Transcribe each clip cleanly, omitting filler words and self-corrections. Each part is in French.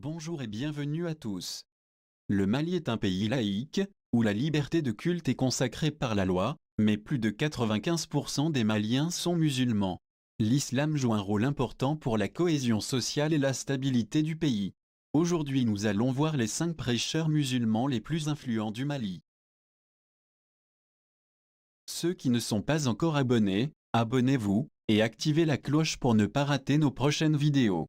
Bonjour et bienvenue à tous. Le Mali est un pays laïque, où la liberté de culte est consacrée par la loi, mais plus de 95% des Maliens sont musulmans. L'islam joue un rôle important pour la cohésion sociale et la stabilité du pays. Aujourd'hui nous allons voir les 5 prêcheurs musulmans les plus influents du Mali. Ceux qui ne sont pas encore abonnés, abonnez-vous, et activez la cloche pour ne pas rater nos prochaines vidéos.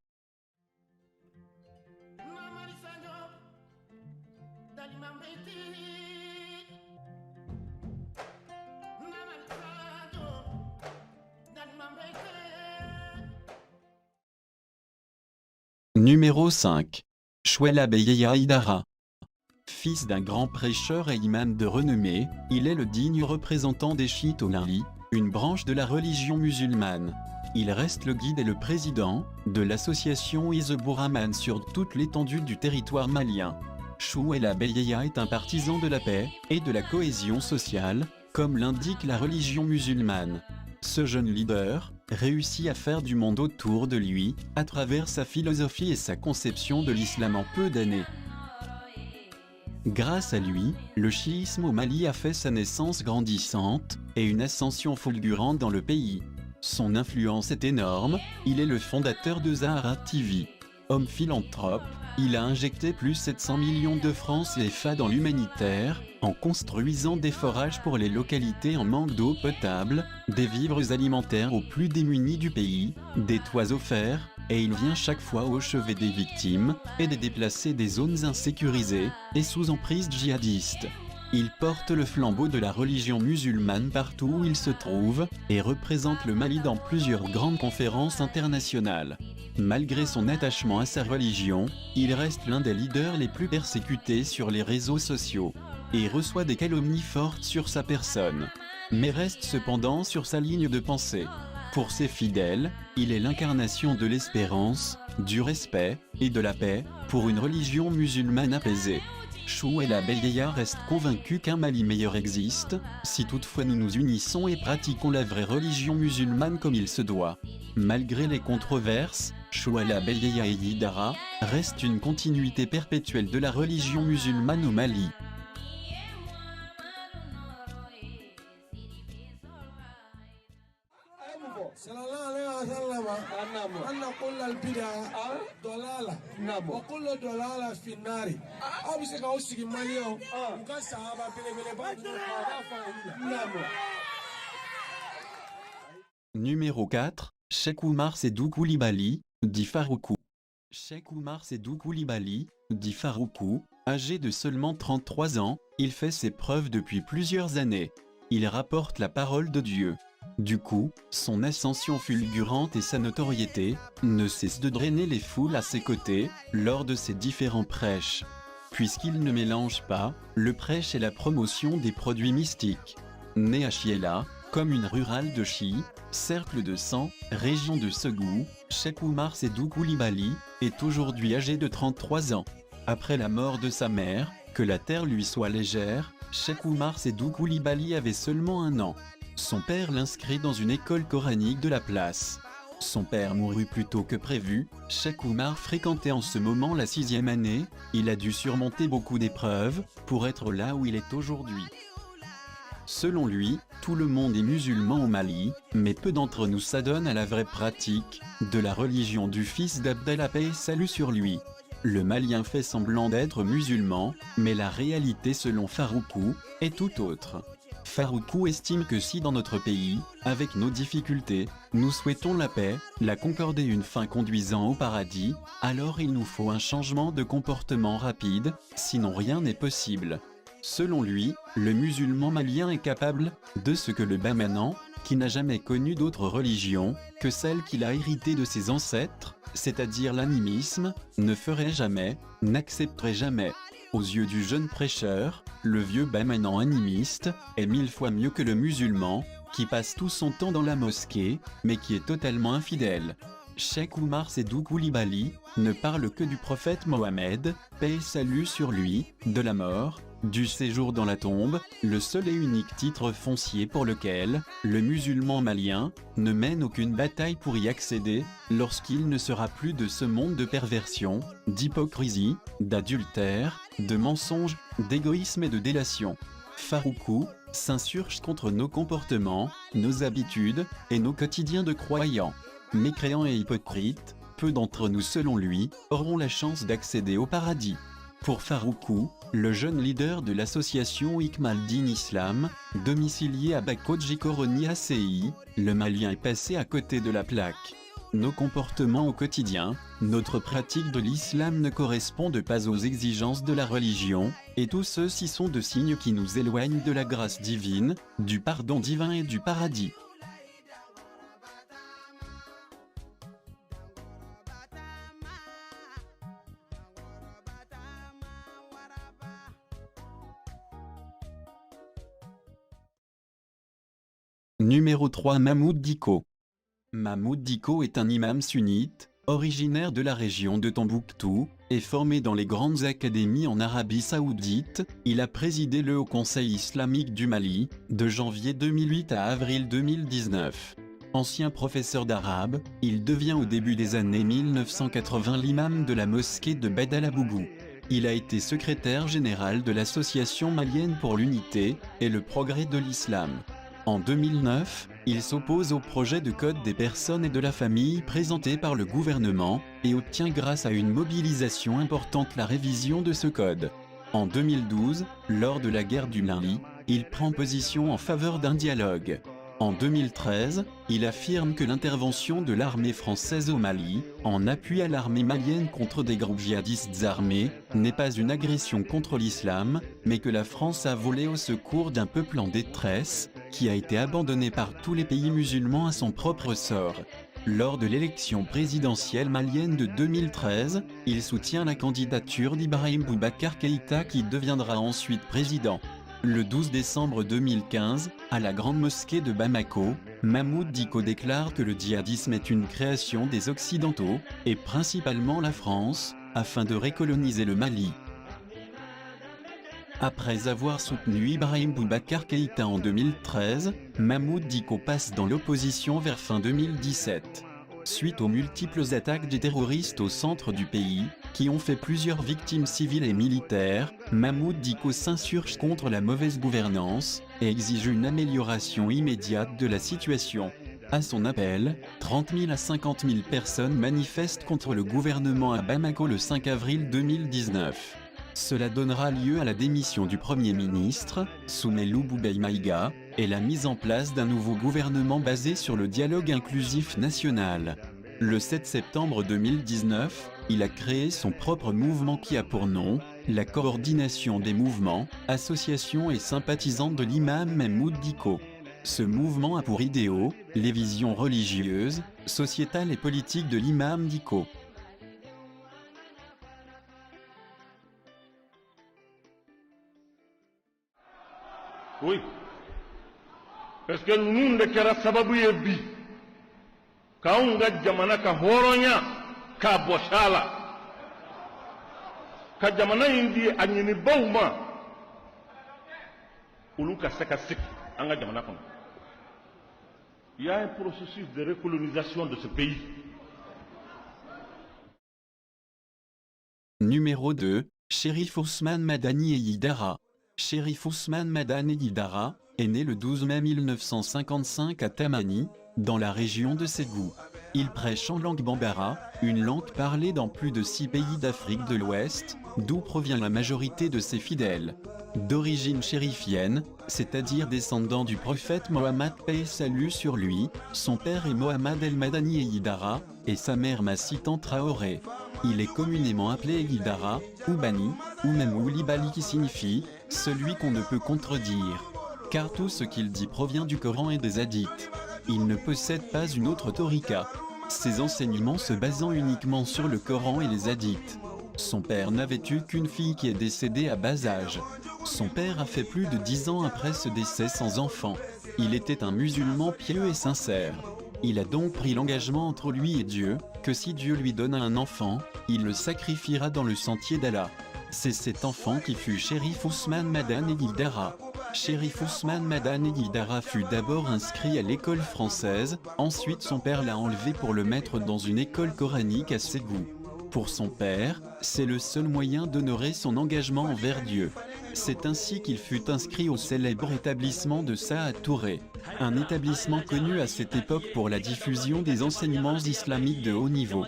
Numéro 5. Chouaila Beyeya Idara. Fils d'un grand prêcheur et imam de renommée, il est le digne représentant des chiites au Mali, une branche de la religion musulmane. Il reste le guide et le président de l'association Hizbut Rahman sur toute l'étendue du territoire malien. Chouaila Beyeya est un partisan de la paix et de la cohésion sociale, comme l'indique la religion musulmane. Ce jeune leader réussit à faire du monde autour de lui, à travers sa philosophie et sa conception de l'islam en peu d'années. Grâce à lui, le chiisme au Mali a fait sa naissance grandissante et une ascension fulgurante dans le pays. Son influence est énorme, il est le fondateur de Zahara TV. Homme philanthrope, il a injecté plus 700 millions de francs CFA dans l'humanitaire, en construisant des forages pour les localités en manque d'eau potable, des vivres alimentaires aux plus démunis du pays, des toits offerts, et il vient chaque fois au chevet des victimes, et des déplacés des zones insécurisées, et sous emprise djihadiste. Il porte le flambeau de la religion musulmane partout où il se trouve, et représente le Mali dans plusieurs grandes conférences internationales. Malgré son attachement à sa religion, il reste l'un des leaders les plus persécutés sur les réseaux sociaux, et reçoit des calomnies fortes sur sa personne. Mais reste cependant sur sa ligne de pensée. Pour ses fidèles, il est l'incarnation de l'espérance, du respect et de la paix, pour une religion musulmane apaisée. Chouaila Beyeya reste convaincu qu'un Mali meilleur existe, si toutefois nous nous unissons et pratiquons la vraie religion musulmane comme il se doit. Malgré les controverses, Chouaila Beyeya Idara reste une continuité perpétuelle de la religion musulmane au Mali. Numéro 4, Cheikh Oumar Sédou Koulibaly, dit Faroukou. Cheikh Oumar Sédou Koulibaly, dit Faroukou, âgé de seulement 33 ans, il fait ses preuves depuis plusieurs années. Il rapporte la parole de Dieu. Du coup, son ascension fulgurante et sa notoriété ne cessent de drainer les foules à ses côtés lors de ses différents prêches. Puisqu'il ne mélange pas le prêche et la promotion des produits mystiques. Né à Chiela, commune rurale de Chi, cercle de sang, région de Ségou, Cheikh Oumar Sédou Koulibaly est aujourd'hui âgé de 33 ans. Après la mort de sa mère, que la terre lui soit légère, Cheikh Oumar Sédou Koulibaly avait seulement 1 an. Son père l'inscrit dans une école coranique de la place. Son père mourut plus tôt que prévu, Cheikh Oumar fréquentait en ce moment la 6e année, il a dû surmonter beaucoup d'épreuves pour être là où il est aujourd'hui. Selon lui, tout le monde est musulman au Mali, mais peu d'entre nous s'adonnent à la vraie pratique de la religion du fils d'Abdallah, paix et salut sur lui. Le Malien fait semblant d'être musulman, mais la réalité selon Faroukou est tout autre. Faroukou estime que si dans notre pays, avec nos difficultés, nous souhaitons la paix, la concorde et une fin conduisant au paradis, alors il nous faut un changement de comportement rapide, sinon rien n'est possible. Selon lui, le musulman malien est capable de ce que le Bamanan, qui n'a jamais connu d'autre religion que celle qu'il a héritée de ses ancêtres, c'est-à-dire l'animisme, ne ferait jamais, n'accepterait jamais. Aux yeux du jeune prêcheur, le vieux Bamanan animiste est 1000 fois mieux que le musulman, qui passe tout son temps dans la mosquée, mais qui est totalement infidèle. Cheikh Oumar Sédou Koulibaly ne parle que du prophète Mohammed, paix et salut sur lui, de la mort, Du séjour dans la tombe, le seul et unique titre foncier pour lequel le musulman malien ne mène aucune bataille pour y accéder, lorsqu'il ne sera plus de ce monde de perversion, d'hypocrisie, d'adultère, de mensonges, d'égoïsme et de délation. Faroukou s'insurge contre nos comportements, nos habitudes et nos quotidiens de croyants. Mécréants et hypocrites, peu d'entre nous selon lui, auront la chance d'accéder au paradis. Pour Faroukou, le jeune leader de l'association Hikmal Din Islam, domicilié à Bakodji Koroni ACI, le Malien est passé à côté de la plaque. Nos comportements au quotidien, notre pratique de l'islam ne correspondent pas aux exigences de la religion, et tous ceux-ci sont de signes qui nous éloignent de la grâce divine, du pardon divin et du paradis. Numéro 3 Mahmoud Dicko. Mahmoud Dicko est un imam sunnite, originaire de la région de Tombouctou, et formé dans les grandes académies en Arabie Saoudite. Il a présidé le Haut Conseil islamique du Mali, de janvier 2008 à avril 2019. Ancien professeur d'arabe, il devient au début des années 1980 l'imam de la mosquée de Badalabougou. Il a été secrétaire général de l'Association malienne pour l'unité et le progrès de l'islam. En 2009, il s'oppose au projet de code des personnes et de la famille présenté par le gouvernement et obtient grâce à une mobilisation importante la révision de ce code. En 2012, lors de la guerre du Mali, il prend position en faveur d'un dialogue. En 2013, il affirme que l'intervention de l'armée française au Mali, en appui à l'armée malienne contre des groupes djihadistes armés, n'est pas une agression contre l'islam, mais que la France a volé au secours d'un peuple en détresse, qui a été abandonné par tous les pays musulmans à son propre sort. Lors de l'élection présidentielle malienne de 2013, il soutient la candidature d'Ibrahim Boubacar Keïta qui deviendra ensuite président. Le 12 décembre 2015, à la Grande Mosquée de Bamako, Mahmoud Dicko déclare que le djihadisme est une création des Occidentaux, et principalement la France, afin de recoloniser le Mali. Après avoir soutenu Ibrahim Boubacar Keïta en 2013, Mahmoud Dicko passe dans l'opposition vers fin 2017. Suite aux multiples attaques des terroristes au centre du pays, qui ont fait plusieurs victimes civiles et militaires, Mahmoud Dicko s'insurge contre la mauvaise gouvernance et exige une amélioration immédiate de la situation. À son appel, 30 000 à 50 000 personnes manifestent contre le gouvernement à Bamako le 5 avril 2019. Cela donnera lieu à la démission du Premier ministre, Soumeilou Boubèye Maïga, et la mise en place d'un nouveau gouvernement basé sur le dialogue inclusif national. Le 7 septembre 2019, il a créé son propre mouvement qui a pour nom la Coordination des mouvements, associations et sympathisants de l'imam Mahmoud Dicko. Ce mouvement a pour idéaux les visions religieuses, sociétales et politiques de l'imam Dicko. Oui, parce que nous ne kɛra sababu ye bi k'anw ka jamana ka hɔrɔnya k'a bɔsi a la ka jamana in di a ɲinibaw ma olu ka se ka sigi an ka jamana kɔnɔ. Il y a un processus de recolonisation de ce pays. Numéro 2, Chérif Ousmane Madani Eyidara. Chérif Ousmane Madani Eyidara est né le 12 mai 1955 à Tamani, dans la région de Ségou. Il prêche en langue bambara, une langue parlée dans plus de 6 pays d'Afrique de l'Ouest, d'où provient la majorité de ses fidèles. D'origine chérifienne, c'est-à-dire descendant du prophète Mohammed paix et salut sur lui, son père est Mohamed El Madani Eyidara, et sa mère Massitan Traoré. Il est communément appelé Eyidara, ou Bani, ou même Oulibaly qui signifie « celui qu'on ne peut contredire », car tout ce qu'il dit provient du Coran et des hadiths. Il ne possède pas une autre torika, ses enseignements se basant uniquement sur le Coran et les hadiths. Son père n'avait eu qu'une fille qui est décédée à bas âge. Son père a fait plus de 10 ans après ce décès sans enfant. Il était un musulman pieux et sincère. Il a donc pris l'engagement entre lui et Dieu, que si Dieu lui donne un enfant, il le sacrifiera dans le sentier d'Allah. C'est cet enfant qui fut Chérif Ousmane Madane Guidara. Chérif Ousmane Madane Guidara fut d'abord inscrit à l'école française, ensuite son père l'a enlevé pour le mettre dans une école coranique à Ségou. Pour son père, c'est le seul moyen d'honorer son engagement envers Dieu. C'est ainsi qu'il fut inscrit au célèbre établissement de Sa'a Touré, un établissement connu à cette époque pour la diffusion des enseignements islamiques de haut niveau.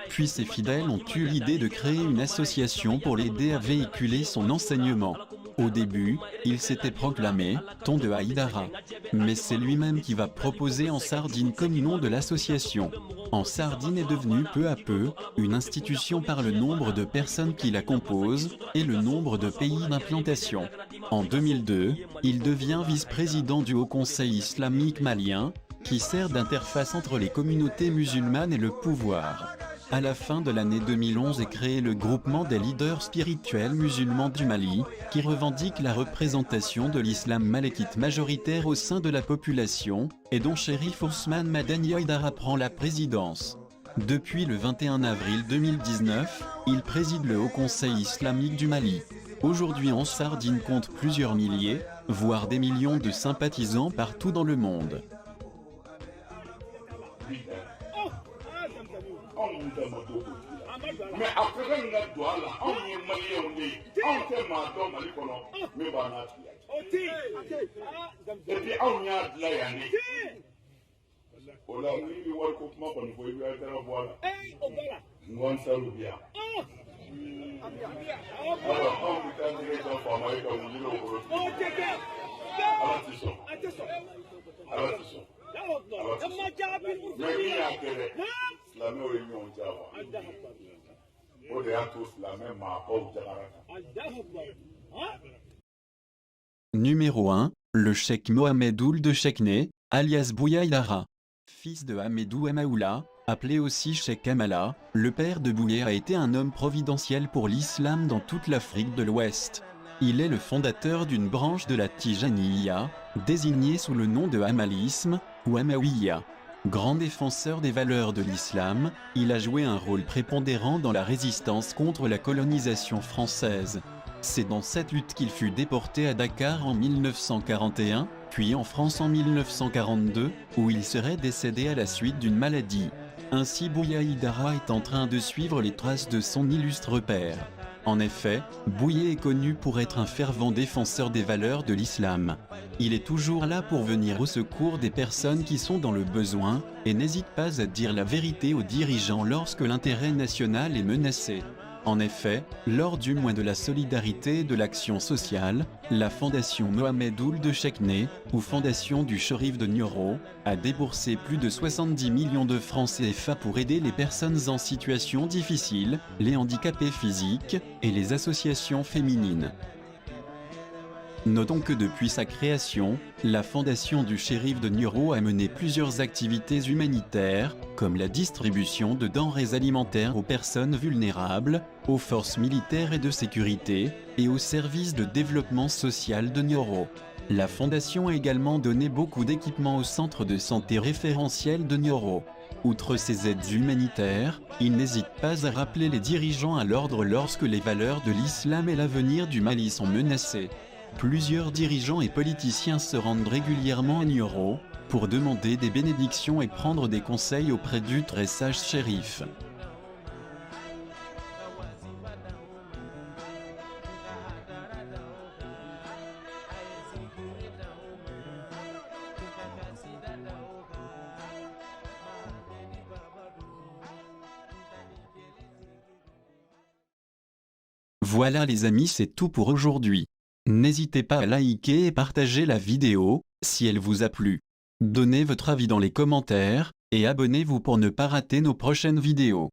Puis ses fidèles ont eu l'idée de créer une association pour l'aider à véhiculer son enseignement. Au début, il s'était proclamé « Ton de Haïdara », mais c'est lui-même qui va proposer en Sardine comme nom de l'association. En Sardine est devenue peu à peu une institution par le nombre de personnes qui la composent et le nombre de pays d'implantation. En 2002, il devient vice-président du Haut Conseil islamique malien, qui sert d'interface entre les communautés musulmanes et le pouvoir. À la fin de l'année 2011 est créé le groupement des leaders spirituels musulmans du Mali, qui revendique la représentation de l'islam malékite majoritaire au sein de la population, et dont Chérif Ousmane Madane Haïdara prend la présidence. Depuis le 21 avril 2019, il préside le Haut Conseil islamique du Mali. Aujourd'hui en Sardine compte plusieurs milliers, voire des millions de sympathisants partout dans le monde. Mais après nous la doit là, on est malien on est, on fait maintenant Mali kono, mais ba na ti. Et puis on y a de la yani. Ola ni wal ko kuma ko ko yi dara voilà. Ngon salu bien. Alors on vous tend les enfants Mali comme dit le gros. Attention. Mais il y a que la même réunion Java. Numéro 1, le cheikh Mohamed Ould Cheikhné, alias Bouya Haïdara. Fils de Hamedou Emaoula, appelé aussi Cheikh Amala, le père de Bouya a été un homme providentiel pour l'islam dans toute l'Afrique de l'Ouest. Il est le fondateur d'une branche de la Tijaniya, désignée sous le nom de Hamalisme, ou Amawiya. Grand défenseur des valeurs de l'islam, il a joué un rôle prépondérant dans la résistance contre la colonisation française. C'est dans cette lutte qu'il fut déporté à Dakar en 1941, puis en France en 1942, où il serait décédé à la suite d'une maladie. Ainsi Bouya Haïdara est en train de suivre les traces de son illustre père. En effet, Bouya est connu pour être un fervent défenseur des valeurs de l'islam. Il est toujours là pour venir au secours des personnes qui sont dans le besoin, et n'hésite pas à dire la vérité aux dirigeants lorsque l'intérêt national est menacé. En effet, lors du mois de la solidarité et de l'action sociale, la Fondation Mohamed Ould Cheikhné, ou Fondation du Cherif de Nioro, a déboursé plus de 70 millions de francs CFA pour aider les personnes en situation difficile, les handicapés physiques et les associations féminines. Notons que depuis sa création, la Fondation du Cherif de Nioro a mené plusieurs activités humanitaires, comme la distribution de denrées alimentaires aux personnes vulnérables, aux forces militaires et de sécurité, et aux services de développement social de Nioro. La Fondation a également donné beaucoup d'équipements au centre de santé référentiel de Nioro. Outre ces aides humanitaires, il n'hésite pas à rappeler les dirigeants à l'ordre lorsque les valeurs de l'islam et l'avenir du Mali sont menacées. Plusieurs dirigeants et politiciens se rendent régulièrement à Nioro pour demander des bénédictions et prendre des conseils auprès du très sage shérif. Voilà les amis, c'est tout pour aujourd'hui. N'hésitez pas à liker et partager la vidéo, si elle vous a plu. Donnez votre avis dans les commentaires, et abonnez-vous pour ne pas rater nos prochaines vidéos.